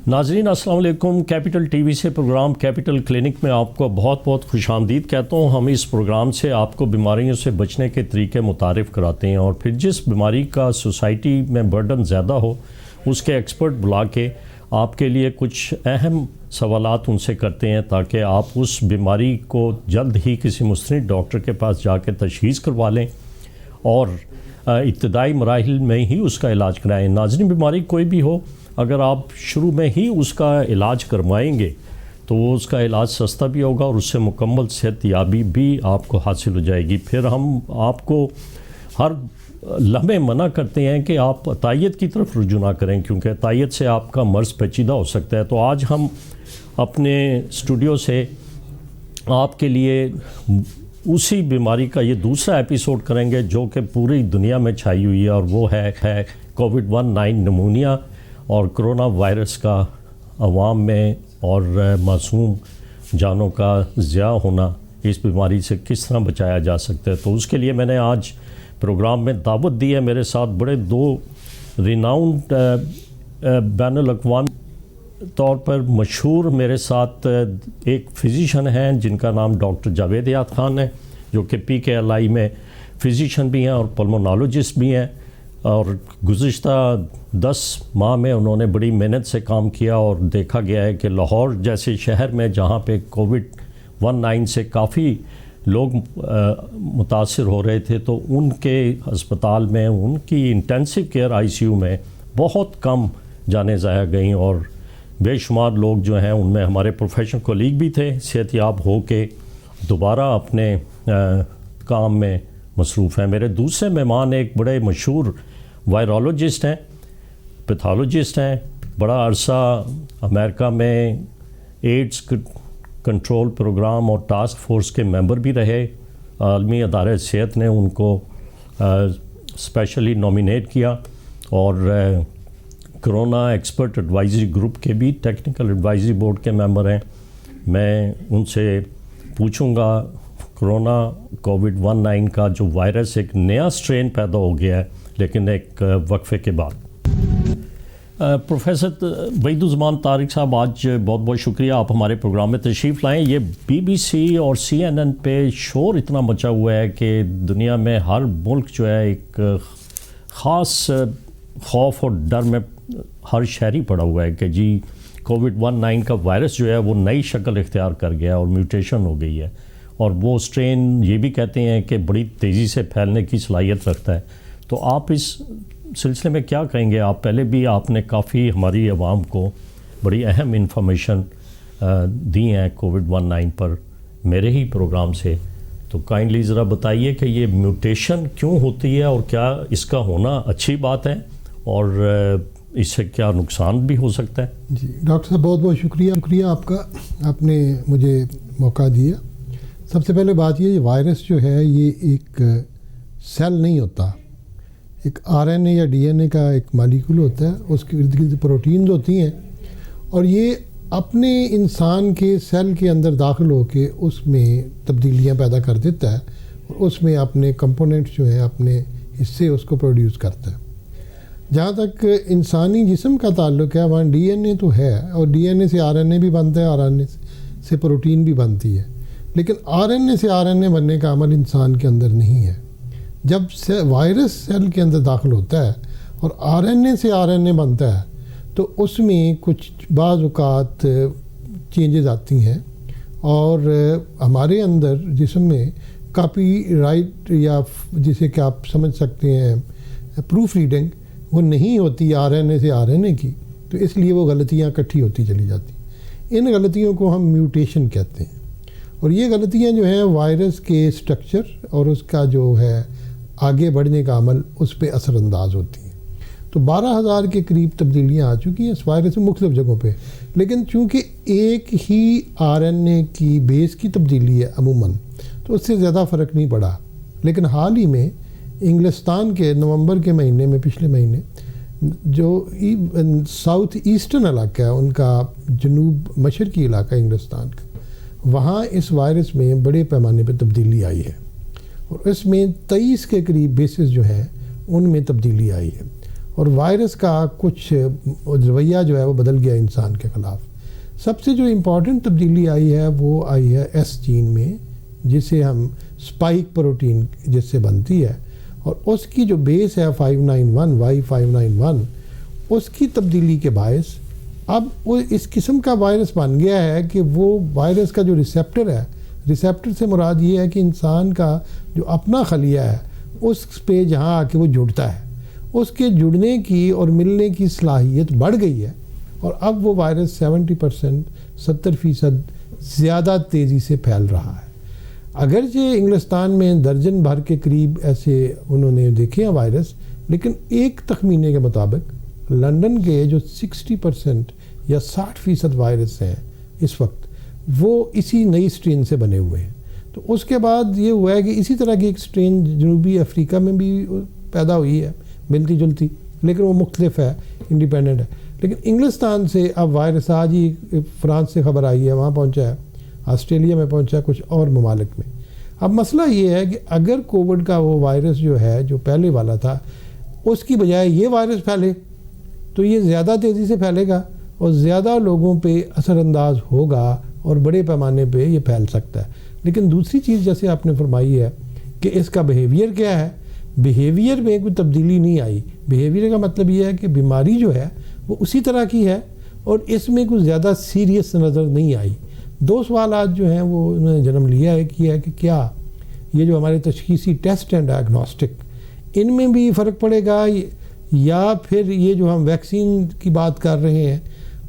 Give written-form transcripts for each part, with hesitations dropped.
ناظرین السلام علیکم. کیپٹل ٹی وی سے پروگرام کیپٹل کلینک میں آپ کو بہت بہت خوش آمدید کہتا ہوں. ہم اس پروگرام سے آپ کو بیماریوں سے بچنے کے طریقے متعارف کراتے ہیں اور پھر جس بیماری کا سوسائٹی میں برڈن زیادہ ہو اس کے ایکسپرٹ بلا کے آپ کے لیے کچھ اہم سوالات ان سے کرتے ہیں تاکہ آپ اس بیماری کو جلد ہی کسی مستند ڈاکٹر کے پاس جا کے تشخیص کروا لیں اور ابتدائی مراحل میں ہی اس کا علاج کرائیں. ناظرین بیماری کوئی بھی ہو اگر آپ شروع میں ہی اس کا علاج کروائیں گے تو وہ اس کا علاج سستا بھی ہوگا اور اس سے مکمل صحت یابی بھی آپ کو حاصل ہو جائے گی. پھر ہم آپ کو ہر لمحے منع کرتے ہیں کہ آپ عطائیت کی طرف رجوع نہ کریں کیونکہ عطائیت سے آپ کا مرض پیچیدہ ہو سکتا ہے. تو آج ہم اپنے اسٹوڈیو سے آپ کے لیے اسی بیماری کا یہ دوسرا ایپیسوڈ کریں گے جو کہ پوری دنیا میں چھائی ہوئی ہے اور وہ ہے کووڈ-19 نمونیا اور کرونا وائرس کا عوام میں اور معصوم جانوں کا ضیاع ہونا. اس بیماری سے کس طرح بچایا جا سکتا ہے. تو اس کے لیے میں نے آج پروگرام میں دعوت دی ہے. میرے ساتھ بڑے دو ریناؤنڈ بین الاقوامی طور پر مشہور میرے ساتھ ایک فزیشین ہیں جن کا نام ڈاکٹر جاوید حیات خان ہے جو کہ PKLI میں فزیشین بھی ہیں اور پلمونالوجسٹ بھی ہیں اور گزشتہ 10 ماہ میں انہوں نے بڑی محنت سے کام کیا اور دیکھا گیا ہے کہ لاہور جیسے شہر میں جہاں پہ کووڈ-19 سے کافی لوگ متاثر ہو رہے تھے تو ان کے ہسپتال میں ان کی انٹینسو کیئر ICU میں بہت کم جانیں ضائع گئیں اور بے شمار لوگ جو ہیں ان میں ہمارے پروفیشنل کولیگ بھی تھے صحت یاب ہو کے دوبارہ اپنے کام میں مصروف ہیں. میرے دوسرے مہمان ایک بڑے مشہور وائرولوجسٹ ہیں, پیتھولوجسٹ ہیں, بڑا عرصہ امریکہ میں ایڈز کنٹرول پروگرام اور ٹاسک فورس کے ممبر بھی رہے. عالمی ادارہ صحت نے ان کو اسپیشلی نامینیٹ کیا اور کرونا ایکسپرٹ ایڈوائزری گروپ کے بھی ٹیکنیکل ایڈوائزری بورڈ کے ممبر ہیں. میں ان سے پوچھوں گا کرونا کووڈ-19 کا جو وائرس ایک نیا سٹرین پیدا ہو گیا ہے لیکن ایک وقفے کے بعد. پروفیسر وحید الزمان طارق صاحب آج بہت بہت شکریہ آپ ہمارے پروگرام میں تشریف لائیں. یہ BBC اور CNN پہ شور اتنا مچا ہوا ہے کہ دنیا میں ہر ملک جو ہے ایک خاص خوف اور ڈر میں ہر شہری پڑا ہوا ہے کہ جی کووڈ-19 کا وائرس جو ہے وہ نئی شکل اختیار کر گیا اور میوٹیشن ہو گئی ہے اور وہ سٹرین یہ بھی کہتے ہیں کہ بڑی تیزی سے پھیلنے کی صلاحیت رکھتا ہے. تو آپ اس سلسلے میں کیا کہیں گے؟ آپ پہلے بھی آپ نے کافی ہماری عوام کو بڑی اہم انفارمیشن دی ہیں کووڈ-19 پر میرے ہی پروگرام سے. تو کائنڈلی ذرا بتائیے کہ یہ میوٹیشن کیوں ہوتی ہے اور کیا اس کا ہونا اچھی بات ہے اور اس سے کیا نقصان بھی ہو سکتا ہے؟ جی ڈاکٹر صاحب بہت بہت شکریہ آپ کا, آپ نے مجھے موقع دیا. سب سے پہلے بات یہ وائرس جو ہے یہ ایک سیل نہیں ہوتا, ایک RNA یا DNA کا ایک مالیکول ہوتا ہے, اس کے ارد گرد پروٹینز ہوتی ہیں اور یہ اپنے انسان کے سیل کے اندر داخل ہو کے اس میں تبدیلیاں پیدا کر دیتا ہے اور اس میں اپنے کمپوننٹس جو ہیں اپنے حصے اس کو پروڈیوس کرتا ہے. جہاں تک انسانی جسم کا تعلق ہے وہاں DNA تو ہے اور DNA سے RNA بھی بنتا ہے, RNA سے پروٹین بھی بنتی ہے, لیکن RNA سے RNA بننے کا عمل انسان کے اندر نہیں ہے. جب وائرس سیل کے اندر داخل ہوتا ہے اور RNA سے RNA بنتا ہے تو اس میں کچھ بعض اوقات چینجز آتی ہیں اور ہمارے اندر جسم میں کاپی رائٹ یا جسے کہ آپ سمجھ سکتے ہیں پروف ریڈنگ وہ نہیں ہوتی RNA سے RNA کی, تو اس لیے وہ غلطیاں اکٹھی ہوتی چلی جاتی. ان غلطیوں کو ہم میوٹیشن کہتے ہیں اور یہ غلطیاں جو ہیں وائرس کے سٹرکچر اور اس کا جو ہے آگے بڑھنے کا عمل اس پہ اثر انداز ہوتی ہیں. تو 12,000 کے قریب تبدیلیاں آ چکی ہیں اس وائرس میں مختلف جگہوں پہ, لیکن چونکہ ایک ہی RNA کی بیس کی تبدیلی ہے عموماً تو اس سے زیادہ فرق نہیں پڑا. لیکن حال ہی میں انگلستان کے نومبر کے مہینے میں پچھلے مہینے جو ساؤتھ ایسٹرن علاقہ ہے ان کا جنوب مشرقی علاقہ انگلستان کا, وہاں اس وائرس میں بڑے پیمانے پہ تبدیلی آئی ہے اور اس میں 23 کے قریب بیسز جو ہیں ان میں تبدیلی آئی ہے اور وائرس کا کچھ رویہ جو ہے وہ بدل گیا انسان کے خلاف. سب سے جو امپورٹنٹ تبدیلی آئی ہے وہ آئی ہے ایس جین میں، جسے ہم اسپائک پروٹین جس سے بنتی ہے، اور اس کی جو بیس ہے 591 Y591، اس کی تبدیلی کے باعث اب وہ اس قسم کا وائرس بن گیا ہے کہ وہ وائرس کا جو ریسیپٹر ہے، ریسیپٹر سے مراد یہ ہے کہ انسان کا جو اپنا خلیہ ہے اس پہ جہاں آ کے وہ جڑتا ہے، اس کے جڑنے کی اور ملنے کی صلاحیت بڑھ گئی ہے، اور اب وہ وائرس 70% زیادہ تیزی سے پھیل رہا ہے. اگرچہ انگلستان میں درجن بھر کے قریب ایسے انہوں نے دیکھے ہیں وائرس، لیکن ایک تخمینے کے مطابق لندن کے جو 60% یا 60% وائرس ہیں اس وقت، وہ اسی نئی اسٹرین سے بنے ہوئے ہیں. تو اس کے بعد یہ ہوا ہے کہ اسی طرح کی ایک اسٹرین جنوبی افریقہ میں بھی پیدا ہوئی ہے، ملتی جلتی، لیکن وہ مختلف ہے، انڈیپینڈنٹ ہے. لیکن انگلستان سے اب وائرس آج ہی فرانس سے خبر آئی ہے، وہاں پہنچا ہے، آسٹریلیا میں پہنچا ہے، کچھ اور ممالک میں. اب مسئلہ یہ ہے کہ اگر کووڈ کا وہ وائرس جو ہے جو پہلے والا تھا، اس کی بجائے یہ وائرس پھیلے تو یہ زیادہ تیزی سے پھیلے گا اور زیادہ لوگوں پہ اثر انداز ہوگا اور بڑے پیمانے پہ یہ پھیل سکتا ہے. لیکن دوسری چیز جیسے آپ نے فرمائی ہے کہ اس کا بیہیویئر کیا ہے، بیہیویئر میں کوئی تبدیلی نہیں آئی. بیہیویئر کا مطلب یہ ہے کہ بیماری جو ہے وہ اسی طرح کی ہے اور اس میں کوئی زیادہ سیریس نظر نہیں آئی. دو سوالات جو ہیں وہ انہوں نے جنم لیا ہے کہ کیا یہ جو ہمارے تشخیصی ٹیسٹ ہیں ڈائگنوسٹک، ان میں بھی فرق پڑے گا، یا پھر یہ جو ہم ویکسین کی بات کر رہے ہیں،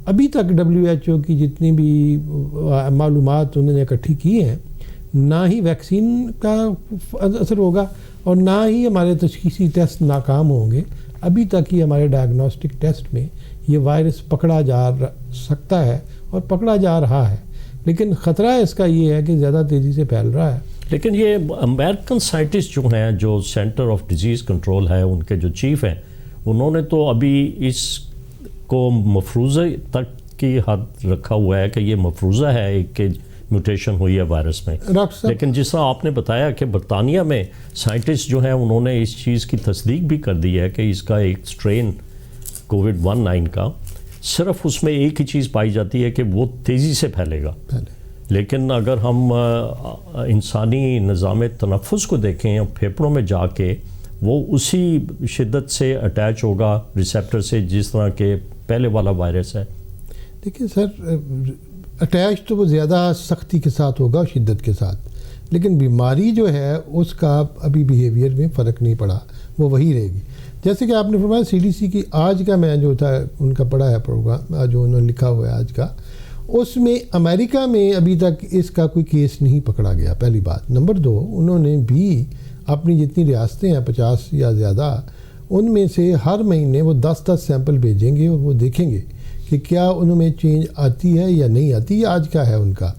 ابھی تک WHO کی جتنی بھی معلومات انہوں نے اکٹھی کی ہیں، نہ ہی ویکسین کا اثر ہوگا اور نہ ہی ہمارے تشخیصی ٹیسٹ ناکام ہوں گے. ابھی تک ہی ہمارے ڈائگنوسٹک ٹیسٹ میں یہ وائرس پکڑا جا سکتا ہے اور پکڑا جا رہا ہے، لیکن خطرہ اس کا یہ ہے کہ زیادہ تیزی سے پھیل رہا ہے. لیکن یہ امریکن سائنٹسٹ جو ہیں، جو سینٹر آف ڈیزیز کنٹرول ہے، ان کے جو چیف ہیں، انہوں نے تو ابھی اس کو مفروضہ تک کی حد رکھا ہوا ہے کہ یہ مفروضہ ہے ایک کہ میوٹیشن ہوئی ہے وائرس میں. لیکن جس طرح آپ نے بتایا کہ برطانیہ میں سائنٹسٹ جو ہیں انہوں نے اس چیز کی تصدیق بھی کر دی ہے کہ اس کا ایک اسٹرین COVID-19 کا صرف اس میں ایک ہی چیز پائی جاتی ہے کہ وہ تیزی سے پھیلے گا. لیکن اگر ہم انسانی نظام تنفس کو دیکھیں، پھیپھڑوں میں جا کے وہ اسی شدت سے اٹیچ ہوگا ریسیپٹر سے جس طرح کہ پہلے والا وائرس ہے. دیکھیں سر، اٹیچ تو وہ زیادہ سختی کے ساتھ ہوگا، شدت کے ساتھ، لیکن بیماری جو ہے اس کا ابھی بیہیویئر میں فرق نہیں پڑا، وہ وہی رہے گی. جیسے کہ آپ نے فرمایا CDC کی آج کا میں جو تھا ان کا پڑھا ہے پروگرام جو انہوں نے لکھا ہوا ہے آج کا، اس میں امریکہ میں ابھی تک اس کا کوئی کیس نہیں پکڑا گیا، پہلی بات. نمبر 2، انہوں نے بھی اپنی جتنی ریاستیں ہیں 50 یا زیادہ، ان میں سے ہر مہینے وہ 10 سیمپل بھیجیں گے اور وہ دیکھیں گے کہ کیا ان میں چینج آتی ہے یا نہیں آتی. یہ آج کا ہے ان کا.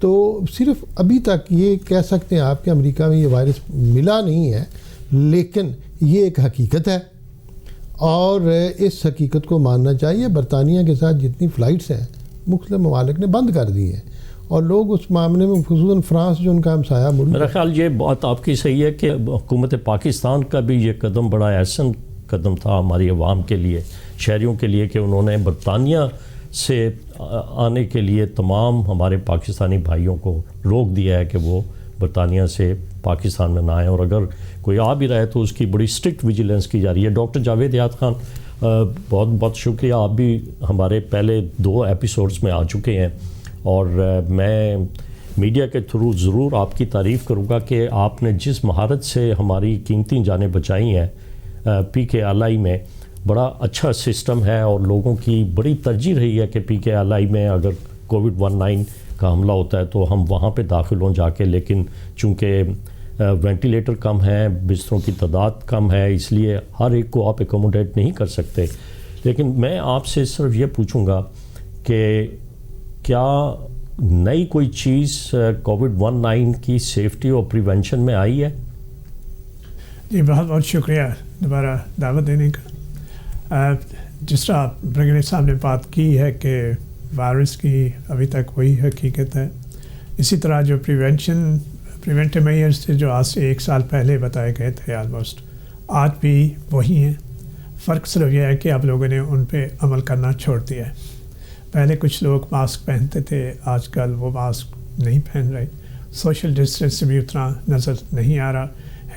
تو صرف ابھی تک یہ کہہ سکتے ہیں آپ کہ امریکہ میں یہ وائرس ملا نہیں ہے، لیکن یہ ایک حقیقت ہے اور اس حقیقت کو ماننا چاہیے. برطانیہ کے ساتھ جتنی فلائٹس ہیں مختلف ممالک نے بند کر دی ہیں اور لوگ اس معاملے میں، خصوصاً فرانس جو ان کا ہمسایہ ملک، میرا خیال یہ بات آپ کی صحیح ہے کہ حکومت پاکستان کا بھی یہ قدم بڑا احسن قدم تھا ہماری عوام کے لیے، شہریوں کے لیے، کہ انہوں نے برطانیہ سے آنے کے لیے تمام ہمارے پاکستانی بھائیوں کو روک دیا ہے کہ وہ برطانیہ سے پاکستان میں نہ آئیں، اور اگر کوئی آ بھی رہے تو اس کی بڑی اسٹرکٹ ویجیلنس کی جا رہی ہے. ڈاکٹر جاوید یاد خان، بہت بہت شکریہ. آپ بھی ہمارے پہلے 2 ایپیسوڈز میں آ چکے ہیں اور میں میڈیا کے تھرو ضرور آپ کی تعریف کروں گا کہ آپ نے جس مہارت سے ہماری قیمتی جانیں بچائی ہیں PKLI میں. بڑا اچھا سسٹم ہے اور لوگوں کی بڑی ترجیح رہی ہے کہ PKLI میں اگر COVID-19 کا حملہ ہوتا ہے تو ہم وہاں پہ داخل ہوں جا کے، لیکن چونکہ وینٹیلیٹر کم ہیں، بستروں کی تعداد کم ہے، اس لیے ہر ایک کو آپ ایکوموڈیٹ نہیں کر سکتے. لیکن میں آپ سے صرف یہ پوچھوں گا کہ کیا نئی کوئی چیز COVID-19 کی سیفٹی اور پریونشن میں آئی ہے؟ جی بہت بہت شکریہ دوبارہ دعوت دینے کا. جس طرح برگنیٹ صاحب نے بات کی ہے کہ وائرس کی ابھی تک وہی حقیقت ہے، اسی طرح جو پریونٹیو میئرز تھے جو آج سے 1 سال پہلے بتائے گئے تھے آلموسٹ، آج بھی وہی ہیں. فرق صرف یہ ہے کہ آپ لوگوں نے ان پہ عمل کرنا چھوڑ دیا ہے. پہلے کچھ لوگ ماسک پہنتے تھے, آج کل وہ ماسک نہیں پہن رہے. سوشل ڈسٹینس بھی اتنا نظر نہیں آ رہا.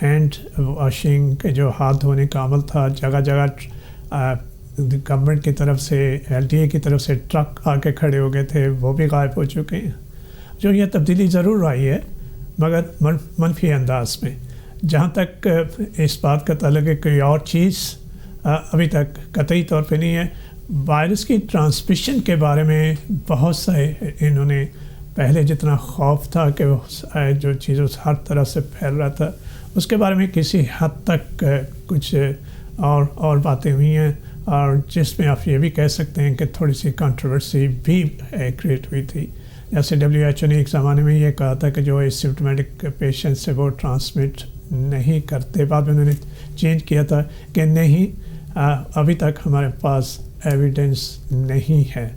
ہینڈ واشنگ کے جو ہاتھ دھونے کا عمل تھا, جگہ جگہ گورنمنٹ کی طرف سے, LTA کی طرف سے ٹرک آ کے کھڑے ہو گئے تھے, وہ بھی غائب ہو چکے ہیں. جو یہ تبدیلی ضرور آئی ہے مگر منفی انداز میں. جہاں تک اس بات کا تعلق ہے کوئی اور چیز ابھی تک قطعی طور پہ نہیں ہے. وائرس کی ٹرانسمیشن کے بارے میں بہت سے انہوں نے پہلے جتنا خوف تھا کہ جو چیزوں ہر طرح سے پھیل رہا تھا, اس کے بارے میں کسی حد تک کچھ اور باتیں ہوئی ہیں, اور جس میں آپ یہ بھی کہہ سکتے ہیں کہ تھوڑی سی کنٹروورسی بھی کریٹ ہوئی تھی. جیسے WHO نے ایک زمانے میں یہ کہا تھا کہ جو سمپٹومیٹک پیشنٹ سے وہ ٹرانسمٹ نہیں کرتے, بعد میں انہوں نے چینج کیا تھا کہ نہیں, ابھی تک ہمارے پاس ایویڈنس نہیں ہے.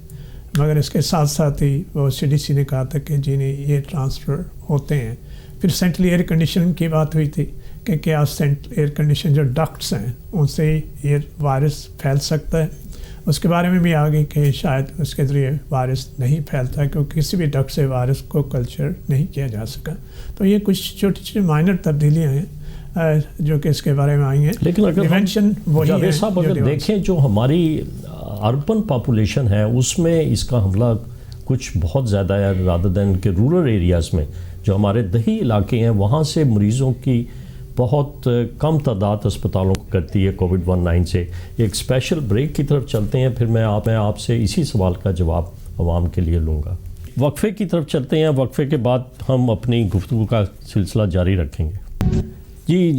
مگر اس کے ساتھ ساتھ ہی وہ CDC نے کہا تھا کہ جی نہیں, یہ ٹرانسفر ہوتے ہیں. پھر سینٹرل ایئر کنڈیشننگ کی بات ہوئی تھی کہ کیا سینٹرل ایئر کنڈیشن جو ڈکٹس ہیں ان سے یہ وائرس پھیل سکتا ہے. اس کے بارے میں بھی آگے کہ شاید اس کے ذریعے وائرس نہیں پھیلتا کیونکہ کسی بھی ڈکٹ سے وائرس کو کلچر نہیں کیا جا سکا. تو یہ کچھ چھوٹی چھوٹی مائنر تبدیلیاں ہیں جو کہ اس کے بارے میں آئی ہیں. لیکن اگر صاحب اگر دیکھیں جو ہماری اربن پاپولیشن ہے اس میں اس کا حملہ کچھ بہت زیادہ ہے رادر دین کہ رورل ایریاز میں جو ہمارے دیہی علاقے ہیں وہاں سے مریضوں کی بہت کم تعداد اسپتالوں کو کرتی ہے کووڈ-19 سے. ایک اسپیشل بریک کی طرف چلتے ہیں, پھر میں آپ سے اسی سوال کا جواب عوام کے لیے لوں گا. وقفے کی طرف چلتے ہیں, وقفے کے بعد ہم اپنی گفتگو کا سلسلہ جاری رکھیں گے. جی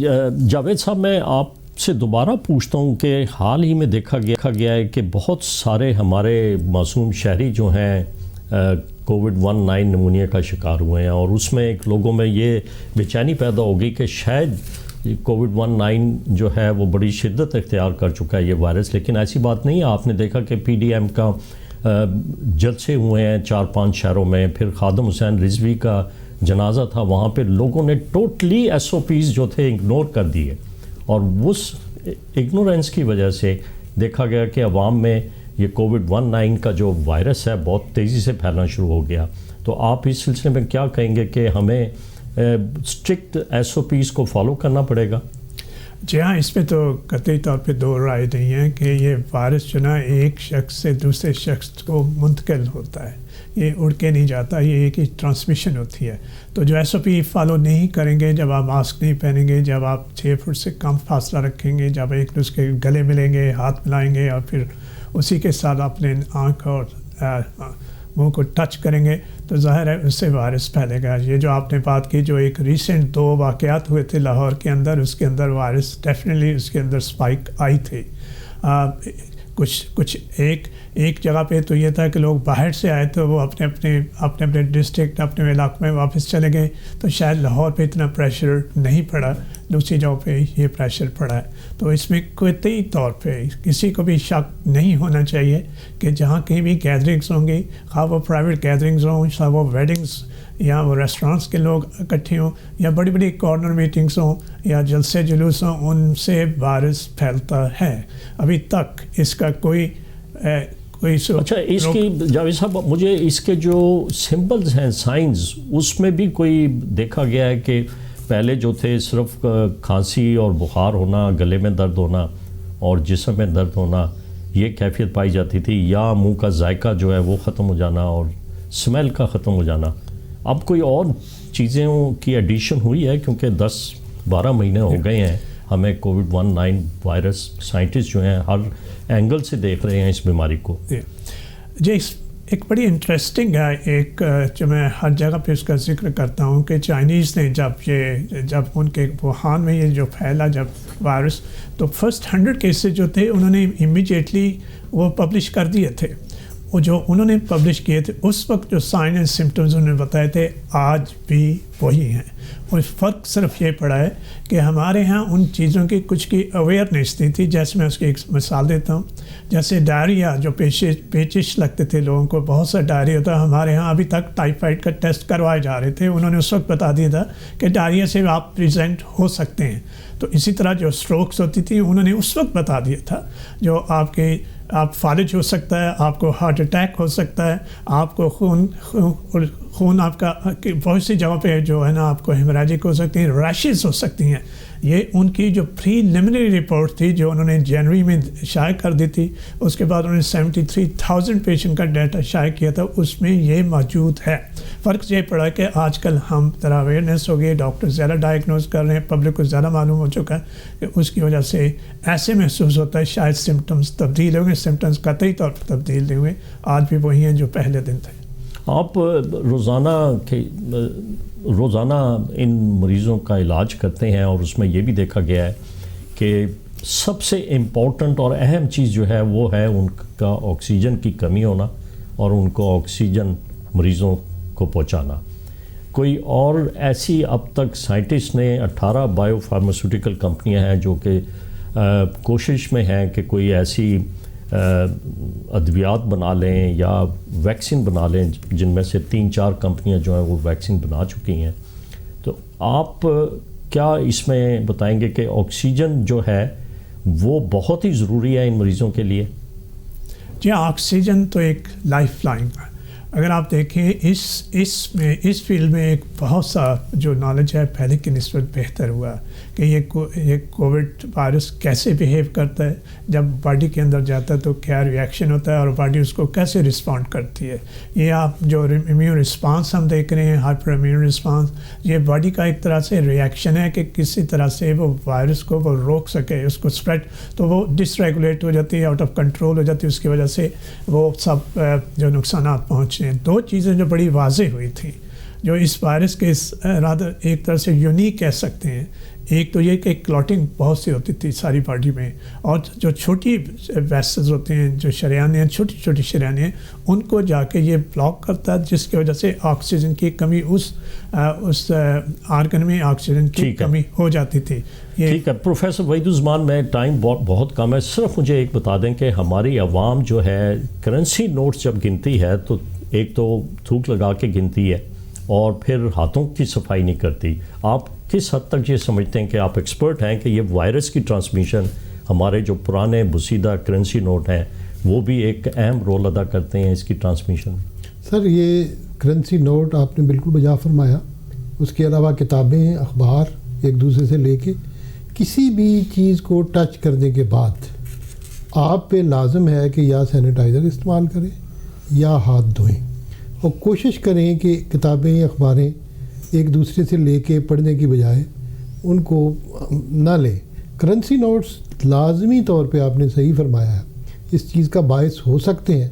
جاوید صاحب, میں آپ سے دوبارہ پوچھتا ہوں کہ حال ہی میں دیکھا گیا ہے کہ بہت سارے ہمارے معصوم شہری جو ہیں کووڈ-19 نمونیا کا شکار ہوئے ہیں, اور اس میں ایک لوگوں میں یہ بے چینی پیدا ہو گئی کہ شاید کووڈ-19 جو ہے وہ بڑی شدت اختیار کر چکا ہے یہ وائرس. لیکن ایسی بات نہیں ہے. آپ نے دیکھا کہ PDM کا جلسے ہوئے ہیں 4-5 شہروں میں, پھر خادم حسین رضوی کا جنازہ تھا, وہاں پہ لوگوں نے ٹوٹلی SOPs جو تھے اگنور کر دیے, اور اس اگنورینس کی وجہ سے دیکھا گیا کہ عوام میں یہ کووڈ-19 کا جو وائرس ہے بہت تیزی سے پھیلنا شروع ہو گیا. تو آپ اس سلسلے میں کیا کہیں گے کہ ہمیں اسٹرکٹ SOPs کو فالو کرنا پڑے گا؟ جی ہاں, اس میں تو قطعی طور پہ دو رائے نہیں ہے کہ یہ وائرس جو نا ایک شخص سے دوسرے شخص کو منتقل ہوتا ہے, یہ اڑ کے نہیں جاتا, یہ ایک ہی ٹرانسمیشن ہوتی ہے. تو جو SOP فالو نہیں کریں گے, جب آپ ماسک نہیں پہنیں گے, جب آپ 6 فٹ سے کم فاصلہ رکھیں گے, جب ایک دوسرے کے گلے ملیں گے, ہاتھ ملائیں گے, اور پھر اسی کے ساتھ اپنے آنکھ اور منہ کو ٹچ کریں گے, تو ظاہر ہے اس سے وائرس پھیلے گا. یہ جو آپ نے بات کی, جو ایک ریسنٹ 2 واقعات ہوئے تھے لاہور کے اندر, اس کے اندر وائرس ڈیفینیٹلی اس کے اندر اسپائک آئی تھی. کچھ ایک جگہ پہ تو یہ تھا کہ لوگ باہر سے آئے تو وہ اپنے ڈسٹرکٹ اپنے علاقے میں واپس چلے گئے, تو شاید لاہور پہ اتنا پریشر نہیں پڑا, دوسری جگہوں پہ یہ پریشر پڑا ہے. تو اس میں قطعی طور پہ کسی کو بھی شک نہیں ہونا چاہیے کہ جہاں کہیں بھی گیدرنگس ہوں گی, خواہ وہ پرائیویٹ گیدرنگز ہوں, خواہ وہ ویڈنگس یا وہ ریسٹورانٹس کے لوگ اکٹھے ہوں, یا بڑی بڑی کارنر میٹنگس ہوں, یا جلسے جلوس ہوں, ان سے وائرس پھیلتا ہے. ابھی تک اس کا کوئی اچھا, اس کی جاوید صاحب مجھے اس کے جو سمبلز ہیں, سائنز, اس میں بھی کوئی دیکھا گیا ہے کہ پہلے جو تھے صرف کھانسی اور بخار ہونا, گلے میں درد ہونا اور جسم میں درد ہونا, یہ کیفیت پائی جاتی تھی, یا منہ کا ذائقہ جو ہے وہ ختم ہو جانا اور اسمیل کا ختم ہو جانا. اب کوئی اور چیزیں کی ایڈیشن ہوئی ہے کیونکہ 10-12 مہینے ہو گئے ہیں ہمیں کووڈ-19 وائرس, سائنٹسٹ جو ہیں ہر اینگل سے دیکھ رہے ہیں اس بیماری کو. جی ایک بڑی انٹرسٹنگ ہے, ایک جو میں ہر جگہ پہ اس کا ذکر کرتا ہوں کہ چائنیز نے جب ان کے ووہان میں یہ جو پھیلا جب وائرس, تو فرسٹ 100 کیسز جو تھے انہوں نے امیجیٹلی وہ پبلش کر دیے تھے. وہ جو انہوں نے پبلش کیے تھے اس وقت جو سائن اینڈ سمٹمز انہوں نے بتائے تھے آج بھی وہی ہیں. اور فرق صرف یہ پڑا ہے کہ ہمارے ہاں ان چیزوں کی کچھ کی اویئرنیس نہیں تھی. جیسے میں اس کی ایک مثال دیتا ہوں, جیسے ڈائریا جو پیچش لگتے تھے لوگوں کو, بہت سا ڈائریا ہوتا ہے ہمارے ہاں ابھی تک ٹائیفائڈ کا ٹیسٹ کروائے جا رہے تھے. انہوں نے اس وقت بتا دیا تھا کہ ڈائریا سے آپ پریزنٹ ہو سکتے ہیں. تو اسی طرح جو اسٹروکس ہوتی تھی انہوں نے اس وقت بتا دیا تھا جو آپ فالج ہو سکتا ہے, آپ کو ہارٹ اٹیک ہو سکتا ہے, آپ کو خون آپ کا بہت سی جگہ پہ جو ہے نا آپ کو ہیموریجک ہو سکتی ہیں, ریشز ہو سکتی ہیں. یہ ان کی جو پریلیمنری رپورٹ تھی جو انہوں نے جنوری میں شائع کر دی تھی, اس کے بعد انہوں نے 73,000 پیشنٹ کا ڈیٹا شائع کیا تھا, اس میں یہ موجود ہے. فرق یہ پڑا کہ آج کل ہم ذرا اویئرنیس ہو گئی, ڈاکٹر زیادہ ڈائگنوز کر رہے ہیں, پبلک کو زیادہ معلوم ہو چکا ہے کہ اس کی وجہ سے ایسے محسوس ہوتا ہے شاید سمٹمز تبدیل ہو گئے. سمٹمز قطعی طور پر تبدیل نہیں ہوئے, آج بھی وہی ہیں جو پہلے دن تھے. آپ روزانہ ان مریضوں کا علاج کرتے ہیں اور اس میں یہ بھی دیکھا گیا ہے کہ سب سے امپورٹنٹ اور اہم چیز جو ہے وہ ہے ان کا آکسیجن کی کمی ہونا اور ان کو آکسیجن مریضوں کو پہنچانا. کوئی اور ایسی اب تک سائنٹسٹ نے 18 بائیو فارماسیوٹیکل کمپنیاں ہیں جو کہ کوشش میں ہیں کہ کوئی ایسی ادویات بنا لیں یا ویکسین بنا لیں, جن میں سے 3-4 کمپنیاں جو ہیں وہ ویکسین بنا چکی ہیں. تو آپ کیا اس میں بتائیں گے کہ آکسیجن جو ہے وہ بہت ہی ضروری ہے ان مریضوں کے لیے؟ جی, آکسیجن تو ایک لائف لائن ہے. اگر آپ دیکھیں اس فیلڈ میں ایک بہت سا جو نالج ہے پہلے کی نسبت بہتر ہوا کہ یہ کووڈ وائرس کیسے بیہیو کرتا ہے, جب باڈی کے اندر جاتا ہے تو کیا ریئیکشن ہوتا ہے اور باڈی اس کو کیسے رسپونڈ کرتی ہے. یہ آپ جو امیون رسپانس ہم دیکھ رہے ہیں, ہائپر امیون رسپانس, یہ باڈی کا ایک طرح سے ریئیکشن ہے کہ کسی طرح سے وہ وائرس کو وہ روک سکے اس کو اسپریڈ. تو وہ ڈس ریگولیٹ ہو جاتی ہے, آؤٹ آف کنٹرول ہو جاتی ہے, اس کی وجہ سے وہ سب جو نقصانات پہنچے. دو چیزیں جو بڑی واضح ہوئی تھیں جو اس وائرس کے ایک طرح سے یونیک کہہ سکتے ہیں, ایک تو یہ کہ کلاٹنگ بہت سی ہوتی تھی ساری باڈی میں, اور جو چھوٹی ویسلز ہوتے ہیں جو شریانیں ہیں, چھوٹی چھوٹی شریانیں ہیں, ان کو جا کے یہ بلاک کرتا ہے, جس کی وجہ سے آکسیجن کی کمی اس آرگن میں آکسیجن کی کمی ہو جاتی تھی. ٹھیک ہے پروفیسر وحید الزمان, میں ٹائم بہت کم ہے, صرف مجھے ایک بتا دیں کہ ہماری عوام جو ہے کرنسی نوٹس جب گنتی ہے تو ایک تو تھوک لگا کے گنتی ہے اور پھر ہاتھوں کی صفائی نہیں کرتی. آپ کس حد تک یہ سمجھتے ہیں کہ آپ ایکسپرٹ ہیں کہ یہ وائرس کی ٹرانسمیشن ہمارے جو پرانے بسیدہ کرنسی نوٹ ہیں وہ بھی ایک اہم رول ادا کرتے ہیں اس کی ٹرانسمیشن میں؟ سر, یہ کرنسی نوٹ آپ نے بالکل بجا فرمایا. اس کے علاوہ کتابیں, اخبار ایک دوسرے سے لے کے کسی بھی چیز کو ٹچ کرنے کے بعد آپ پہ لازم ہے کہ یا سینیٹائزر استعمال کریں یا ہاتھ دھوئیں, اور کوشش کریں کہ کتابیں اخباریں ایک دوسرے سے لے کے پڑھنے کی بجائے ان کو نہ لیں. کرنسی نوٹس لازمی طور پہ آپ نے صحیح فرمایا ہے, اس چیز کا باعث ہو سکتے ہیں.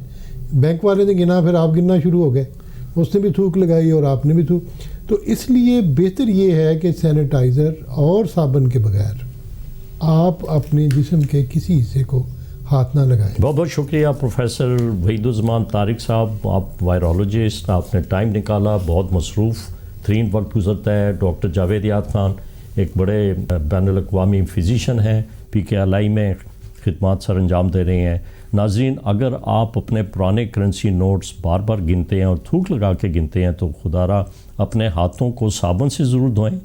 بینک والے نے گنا, پھر آپ گننا شروع ہو گئے, اس نے بھی تھوک لگائی اور آپ نے بھی تھوک. تو اس لیے بہتر یہ ہے کہ سینیٹائزر اور صابن کے بغیر آپ اپنے جسم کے کسی حصے کو ہاتھ نہ لگائیں. بہت بہت شکریہ پروفیسر وحید الزمان طارق صاحب, آپ وائرولوجسٹ, آپ نے ٹائم نکالا, بہت مصروف ترین وقت گزرتا ہے. ڈاکٹر جاوید یاد خان ایک بڑے بین الاقوامی فزیشین ہیں, PKLI میں خدمات سر انجام دے رہے ہیں. ناظرین, اگر آپ اپنے پرانے کرنسی نوٹس بار بار گنتے ہیں اور تھوک لگا کے گنتے ہیں تو خدا را اپنے ہاتھوں کو صابن سے ضرور دھوئیں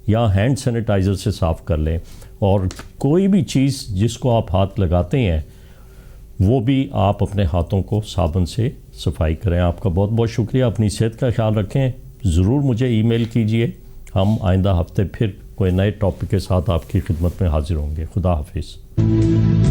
یا ہینڈ سینیٹائزر سے صاف کر لیں, اور کوئی بھی چیز جس کو آپ ہاتھ لگاتے ہیں وہ بھی آپ اپنے ہاتھوں کو صابن سے صفائی کریں. آپ کا بہت بہت شکریہ. اپنی صحت کا خیال رکھیں, ضرور مجھے ای میل کیجئے. ہم آئندہ ہفتے پھر کوئی نئے ٹاپک کے ساتھ آپ کی خدمت میں حاضر ہوں گے. خدا حافظ.